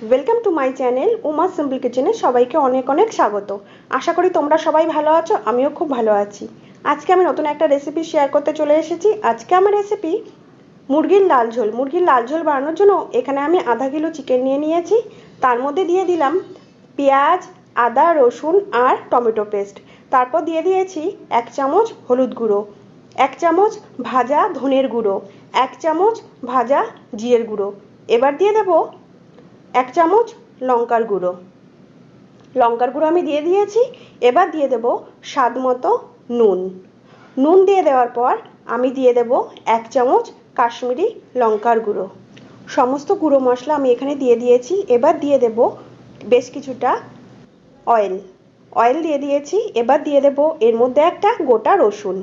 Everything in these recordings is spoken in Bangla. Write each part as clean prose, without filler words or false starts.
Welcome to my channel Uma simple কিচেনে সবাইকে অনেক অনেক স্বাগত। আশা করি তোমরা সবাই ভালো আছো, আমিও খুব ভালো আছি। আজকে আমি নতুন একটা রেসিপি শেয়ার করতে চলে এসেছি। আজকে আমার রেসিপি মুরগির লাল ঝোল। মুরগির লাল ঝোল বানানোর জন্য এখানে আমি আধা কিলো চিকেন নিয়ে নিয়েছি। তার মধ্যে দিয়ে দিলাম পেঁয়াজ, আদা, রসুন আর টমেটো পেস্ট। তারপর দিয়ে দিয়েছি 1 চামচ হলুদ গুঁড়ো, 1 চামচ ভাজা ধনের গুঁড়ো, 1 চামচ ভাজা জিরের গুঁড়ো। এবার দিয়ে দেবো 1 চামচ লঙ্কার গুঁড়ো। লঙ্কার গুঁড়ো আমি দিয়ে দিয়েছি। এবার দিয়ে দেব স্বাদ মতো নুন। নুন দিয়ে দেওয়ার পর আমি দিয়ে দেব 1 চামচ কাশ্মীরি লঙ্কার গুঁড়ো। সমস্ত গুঁড়ো মশলা আমি এখানে দিয়ে দিয়েছি। এবার দিয়ে দেব বেশ কিছুটা অয়েল দিয়ে দিয়েছি। এবার দিয়ে দেব এর মধ্যে একটা গোটা রসুন।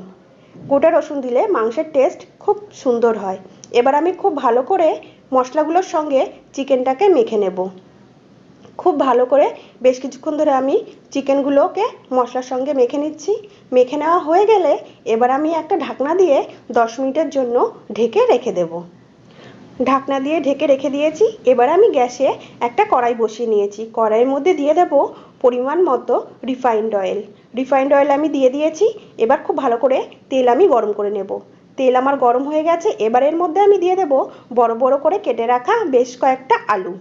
গোটা রসুন দিলে মাংসের টেস্ট খুব সুন্দর হয়। এবার আমি খুব ভালো করে মশলাগুলোর সঙ্গে চিকেনটাকে মেখে নেব। খুব ভালো করে বেশ কিছুক্ষণ ধরে আমি চিকেনগুলোকে মশলার সঙ্গে মেখে নিচ্ছি। মেখে নেওয়া হয়ে গেলে এবার আমি একটা ঢাকনা দিয়ে 10 মিনিটের জন্য ঢেকে রেখে দেব। ঢাকনা দিয়ে ঢেকে রেখে দিয়েছি। এবার আমি গ্যাসে একটা কড়াই বসিয়ে নিয়েছি। কড়াইয়ের মধ্যে দিয়ে দেব পরিমাণ মতো রিফাইন্ড অয়েল। রিফাইন্ড অয়েল আমি দিয়ে দিয়েছি। এবার খুব ভালো করে তেল আমি গরম করে নেব। তেল আমার গরম হয়ে গেছে। এবার এর মধ্যে আমি দিয়ে দেব বড় বড় করে কেটে রাখা বেশ কয়েকটা আলু।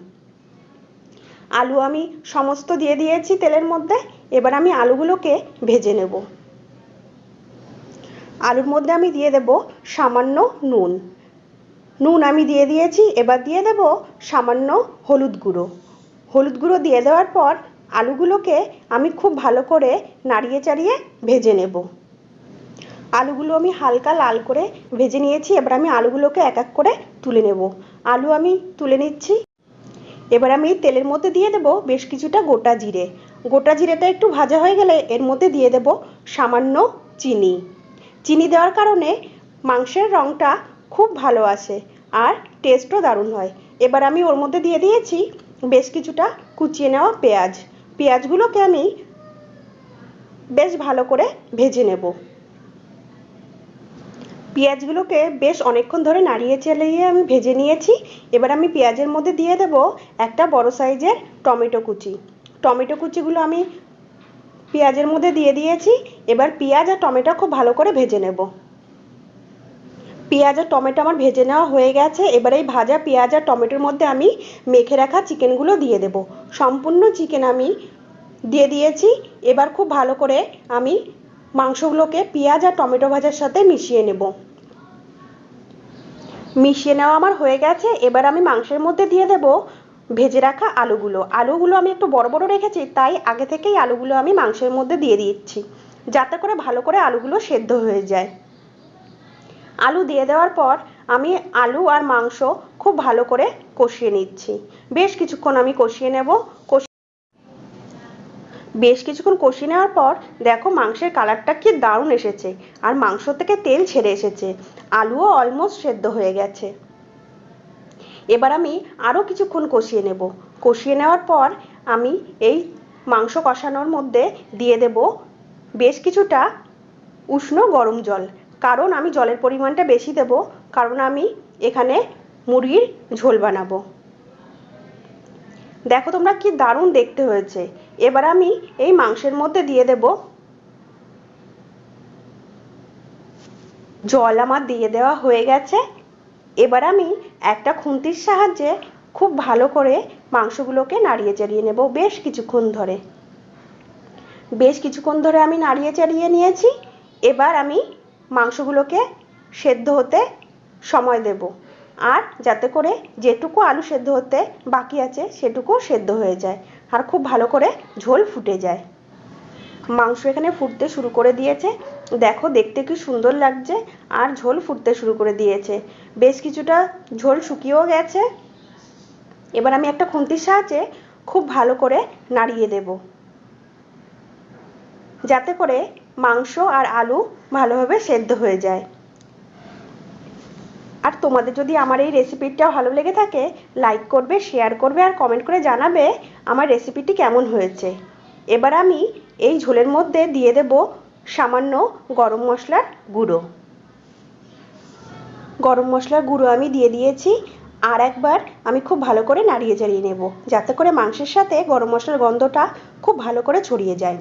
আলু আমি সমস্ত দিয়ে দিয়েছি তেলের মধ্যে। এবার আমি আলুগুলোকে ভেজে নেব। আলুর মধ্যে আমি দিয়ে দেব সামান্য নুন। নুন আমি দিয়ে দিয়েছি। এবার দিয়ে দেব সামান্য হলুদ গুঁড়ো। হলুদ গুঁড়ো দিয়ে দেওয়ার পর আলুগুলোকে আমি খুব ভালো করে নাড়িয়ে চাড়িয়ে ভেজে নেব। আলুগুলো আমি হালকা লাল করে ভেজে নিয়েছি। এবার আমি আলুগুলোকে এক এক করে তুলে নেব। আলু আমি তুলে নিচ্ছি। এবার আমি তেলের মধ্যে দিয়ে দেব বেশ কিছুটা গোটা জিরে। গোটা জিরেটা একটু ভাজা হয়ে গেলে এর মধ্যে দিয়ে দেব সামান্য চিনি। চিনি দেওয়ার কারণে মাংসের রঙটা খুব ভালো আসে আর টেস্টও দারুণ হয়। এবার আমি ওর মধ্যে দিয়ে দিয়েছি বেশ কিছুটা কুচিয়ে নেওয়া পেঁয়াজ। পেঁয়াজগুলোকে আমি বেশ ভালো করে ভেজে নেব। পেঁয়াজগুলোকে বেশ অনেকক্ষণ ধরে নাড়িয়ে চালিয়ে আমি ভেজে নিয়েছি। এবার আমি পেঁয়াজের মধ্যে দিয়ে দেব একটা বড় সাইজের টমেটো কুচি। টমেটো কুচিগুলো আমি পেঁয়াজের মধ্যে দিয়ে দিয়েছি। এবার পেঁয়াজ আর টমেটো খুব ভালো করে ভেজে নেব। পেঁয়াজ আর টমেটো আমার ভেজে নেওয়া হয়ে গেছে। এবার এই ভাজা পেঁয়াজ আর টমেটোর মধ্যে আমি মেখে রাখা চিকেনগুলো দিয়ে দেব। সম্পূর্ণ চিকেন আমি দিয়ে দিয়েছি। এবার খুব ভালো করে আমি মাংসগুলোকে পেঁয়াজ আর টমেটো ভাজার সাথে মিশিয়ে নেব। মিশিয়ে নেওয়া আমার হয়ে গেছে। এবার আমি মাংসের মধ্যে দিয়ে দেব ভেজে রাখা আলুগুলো। আলুগুলো আমি একটু বড় বড় রেখেছি, তাই আগে থেকেই আলুগুলো আমি মাংসের মধ্যে দিয়ে দিচ্ছি, যাতে করে ভালো করে আলুগুলো সেদ্ধ হয়ে যায়। আলু দিয়ে দেওয়ার পর আমি আলু আর মাংস খুব ভালো করে কষিয়ে নিচ্ছি। বেশ কিছুক্ষণ আমি কষিয়ে নেব। বেশ কিছুক্ষণ কষিয়ে নেওয়ার পর দেখো মাংসের কালারটা কি দারুণ এসেছে আর মাংস থেকে তেল ছেড়ে এসেছে। আলুও অলমোস্ট সেদ্ধ হয়ে গেছে। এবার আমি আরও কিছুক্ষণ কষিয়ে নেব। কষিয়ে নেওয়ার পর আমি এই মাংস কষানোর মধ্যে দিয়ে দেব বেশ কিছুটা উষ্ণ গরম জল। কারণ আমি জলের পরিমাণটা বেশি দেব, কারণ আমি এখানে মুরগির ঝোল বানাবো। দেখো তোমরা কি দারুণ দেখতে হয়েছে। এবার আমি এই মাংসের মধ্যে দিয়ে দেব জল। আমার দিয়ে দেওয়া হয়ে গেছে। এবার আমি একটা খুন্তির সাহায্যে খুব ভালো করে মাংসগুলোকে নাড়িয়ে চাড়িয়ে নেব বেশ কিছুক্ষণ ধরে। বেশ কিছুক্ষণ ধরে আমি নাড়িয়ে চাড়িয়ে নিয়েছি। এবার আমি মাংসগুলোকে সেদ্ধ হতে সময় দেব, আর যাতে করে যেটুকু আলু সেদ্ধ হতে বাকি আছে সেটুকু সেদ্ধ হয়ে যায় আর খুব ভালো করে ঝোল ফুটে যায়। মাংস এখানে ফুটতে শুরু করে দিয়েছে। দেখো দেখতে কি সুন্দর লাগছে আর ঝোল ফুটতে শুরু করে দিয়েছে। বেশ কিছুটা ঝোল শুকিয়েও গেছে। এবার আমি একটা খুন্তির সাহায্যে খুব ভালো করে নাড়িয়ে দেব, যাতে করে মাংস আর আলু ভালোভাবে সেদ্ধ হয়ে যায়। আর তোমাদের যদি আমার এই রেসিপিটা ভালো লেগে থাকে, লাইক করবে, শেয়ার করবে আর কমেন্ট করে জানাবে আমার রেসিপিটি কেমন হয়েছে। এবার আমি এই ঝোলের মধ্যে দিয়ে দেব সামান্য গরম মশলার গুঁড়ো। গরম মশলার গুঁড়ো আমি দিয়ে দিয়েছি। আর একবার আমি খুব ভালো করে নাড়িয়ে চাড়িয়ে নেব, যাতে করে মাংসের সাথে গরম মশলার গন্ধটা খুব ভালো করে ছড়িয়ে যায়।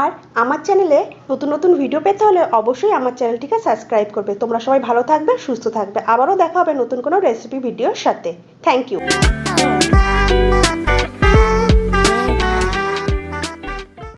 আর আমার চ্যানেলে নতুন নতুন ভিডিও পেতে হলে অবশ্যই আমার চ্যানেলটিকে সাবস্ক্রাইব করবে। তোমরা সবাই ভালো থাকবে, সুস্থ থাকবে। আবারও দেখা হবে নতুন কোনো রেসিপি ভিডিওর সাথে। Thank you.